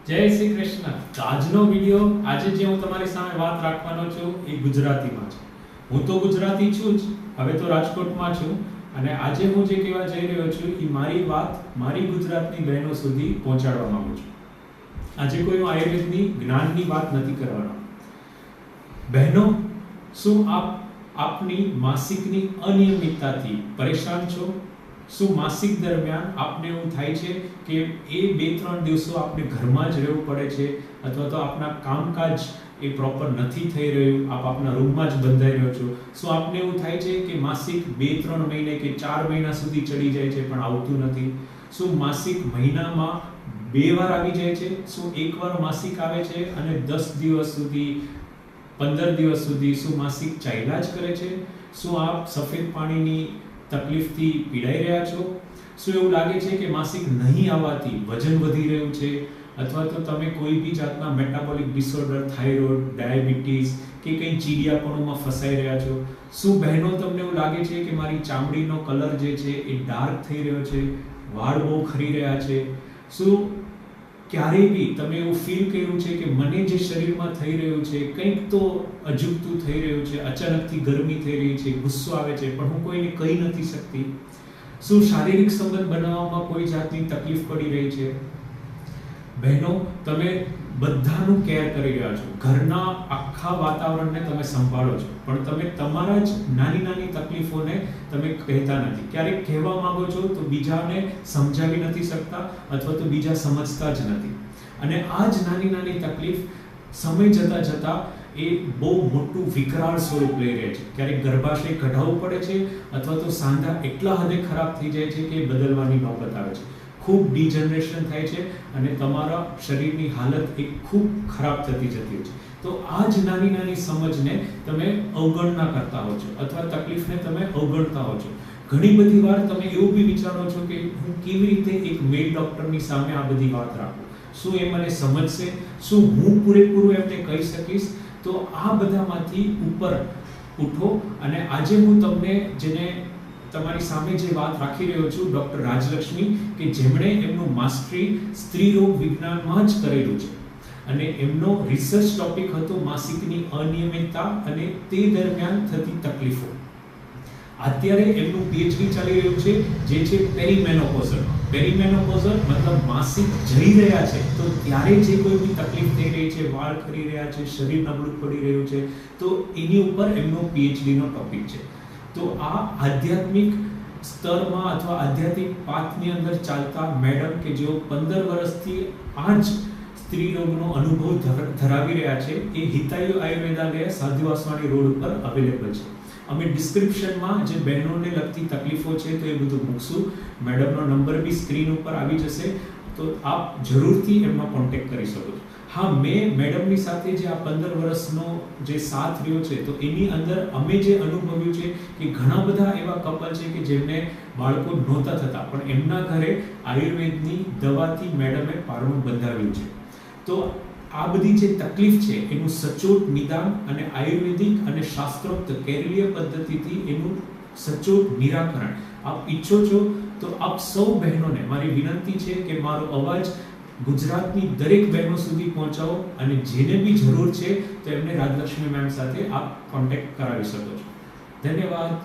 જય શ્રી કૃષ્ણ. તો આજનો વિડિયો આજે જે હું તમારી સામે વાત રાખવાનો છું એ ગુજરાતીમાં છે. હું તો ગુજરાતી છું જ, હવે તો રાજકોટમાં છું અને આજે હું જે કહેવા જઈ રહ્યો છું એ મારી વાત મારી ગુજરાતની બહેનો સુધી પહોંચાડવા માંગુ છું. આજે કોઈ હું આયુર્વેદની જ્ઞાનની વાત નથી કરવાનો. બહેનો, શું આપની માસિકની અનિયમિતતાથી પરેશાન છો? શું માસિક દરમિયાન આપને એવું થાય છે કે એ 2-3 દિવસો આપણે ઘરમાં જ રહેવું પડે છે અથવા તો આપના કામકાજ એ પ્રોપર નથી થઈ રહ્યું, આપ આપના રૂમમાં જ બંધાઈ રહ્યો છો? શું આપને એવું થાય છે કે માસિક 2-3 મહિને કે 4 મહિના સુધી ચડી જાય છે પણ આવતું નથી? શું માસિક મહિનામાં 2 વાર આવી જાય છે? શું એકવાર માસિક આવે છે અને 10 દિવસ સુધી 15 દિવસ સુધી શું માસિક ચાલ્યા જ કરે છે? શું આપ સફેદ પાણીની તકલીફથી પીડાઈ રહ્યા છો? શું એવું લાગે છે કે માસિક નહીં આવવાથી વજન વધી રહ્યું છે અથવા તો તમે કોઈ બી જાતના મેટાબોલિક ડિસઓર્ડર, થાઇરોઇડ, ડાયાબિટીસ કે કંઈ ચીડિયાપણુંમાં ફસાઈ રહ્યા છો? શું બહેનો તમને એવું લાગે છે કે મારી ચામડીનો કલર જે છે એ ડાર્ક થઈ રહ્યો છે, વાળ બહુ ખરી રહ્યા છે? શું ક્યારેય બી તમે એવું ફીલ કર્યું છે કે મને જે શરીરમાં થઈ રહ્યું છે કંઈક તો અજુગતું થઈ રહ્યું છે, અચાનકથી ગરમી થઈ રહી છે, ગુસ્સો આવે છે પણ હું કોઈને કહી નથી શકતી? શું શારીરિક સંબંધ બનાવવામાં કોઈ જાતની તકલીફ પડી રહી છે? બહેનો, તમે બધાનું કેર કરી રહ્યા છો, ઘરના આખા વાતાવરણને તમે સંભાળો છો પણ તમે તમારા જ નાની નાની તકલીફોને તમે કહેતા નથી. ક્યારેક કહેવા માંગો છો તો બીજાને સમજાવી નથી શકતા અથવા તો બીજા સમજતા જ નથી. અને આ જ નાની નાની તકલીફ સમય જતાં જતાં એ બહુ મોટું વિકરાળ સ્વરૂપ લઈ રહે છે. ક્યારેક ગર્ભાશય કઢાવવું પડે છે અથવા તો સાંધા એટલા હદે ખરાબ થઈ જાય છે કે બદલવાની નોબત આવે છે. ખૂબ ડિજનરેશન થાય છે અને તમારા શરીરની હાલત એક ખૂબ ખરાબ થતી જતી હોય છે. તો આ જ નાની નાની સમજને તમે અવગણના કરતા હો છો અથવા તકલીફને તમે અવગણતા હો છો. ઘણી બધી વાર તમે એવું બી વિચારો છો કે હું કેવી રીતે એક મેલ ડોક્ટરની સામે આ બધી વાત રાખું? શું એ મને સમજશે? શું હું પૂરેપૂરું એમને કહી શકીશ? તો આ બધામાંથી ઉપર ઉઠો અને આજે હું તમને જેને તમારી સામે જે વાત રાખી રહ્યો છું, ડોક્ટર રાજલક્ષ્મી, કે જેમણે એમનું માસ્ટરી સ્ત્રી રોગ વિજ્ઞાનમાં જ કરેલું છે અને એમનો રિસર્ચ ટોપિક હતો માસિકની અનિયમિતતા અને તે દરમિયાન થતી તકલીફો. અત્યારે એમનું પીએચડી ચાલી રહ્યું છે જે છે પેરીમેનોપોઝલ. પેરીમેનોપોઝલ મતલબ માસિક જઈ રહ્યા છે તો ત્યારે જે કોઈ બી તકલીફ થઈ રહી છે, વાળ ખરી રહ્યા છે, શરીર નબળું પડી રહ્યું છે, તો એની ઉપર એમનો પીએચડીનો ટોપિક છે. તો આ આધ્યાત્મિક સ્તરમાં અથવા આધ્યાત્મિક પાથની અંદર ચાલતા મેડમ કે જેઓ 15 વર્ષથી આ જ સ્ત્રી રોગનો અનુભવ ધરાવી રહ્યા છે, એ હિતાયુ આયુર્વેદાલય સાધુ વાસવાણી રોડ ઉપર અવેલેબલ છે. અમે ડિસ્ક્રિપ્શનમાં જે બહેનોને લગતી તકલીફો છે તો એ બધું મૂકશું. મેડમનો નંબર બી સ્ક્રીન ઉપર આવી જશે તો આપ જરૂરથી એમનો કોન્ટેક્ટ કરી શકો છો. હા, મેં મેડમની સાથે જે આ 15 વર્ષનો જે સાથ રહ્યો છે તો એની અંદર અમે જે અનુભવ્યું છે કે ઘણા બધા એવા કપલ છે કે જેમને બાળકો નહોતા થતા પણ એમના ઘરે આયુર્વેદની દવાથી મેડમે પારણું બંધાવ્યું છે. તો આ બધી જે તકલીફ છે એનું સચોટ નિદાન અને આયુર્વેદિક અને શાસ્ત્રોક્ત કેરળીય પદ્ધતિથી એનું સચોટ નિરાકરણ આપ ઈચ્છો છો તો આપ સૌ બહેનોને મારી વિનંતી છે કે મારો અવાજ ગુજરાતની દરેક બહેનો સુધી પહોંચાવો અને જેને બી જરૂર છે તો એમને રાજલક્ષ્મી મેમ સાથે આપ કોન્ટેક્ટ કરાવી શકો છો. ધન્યવાદ.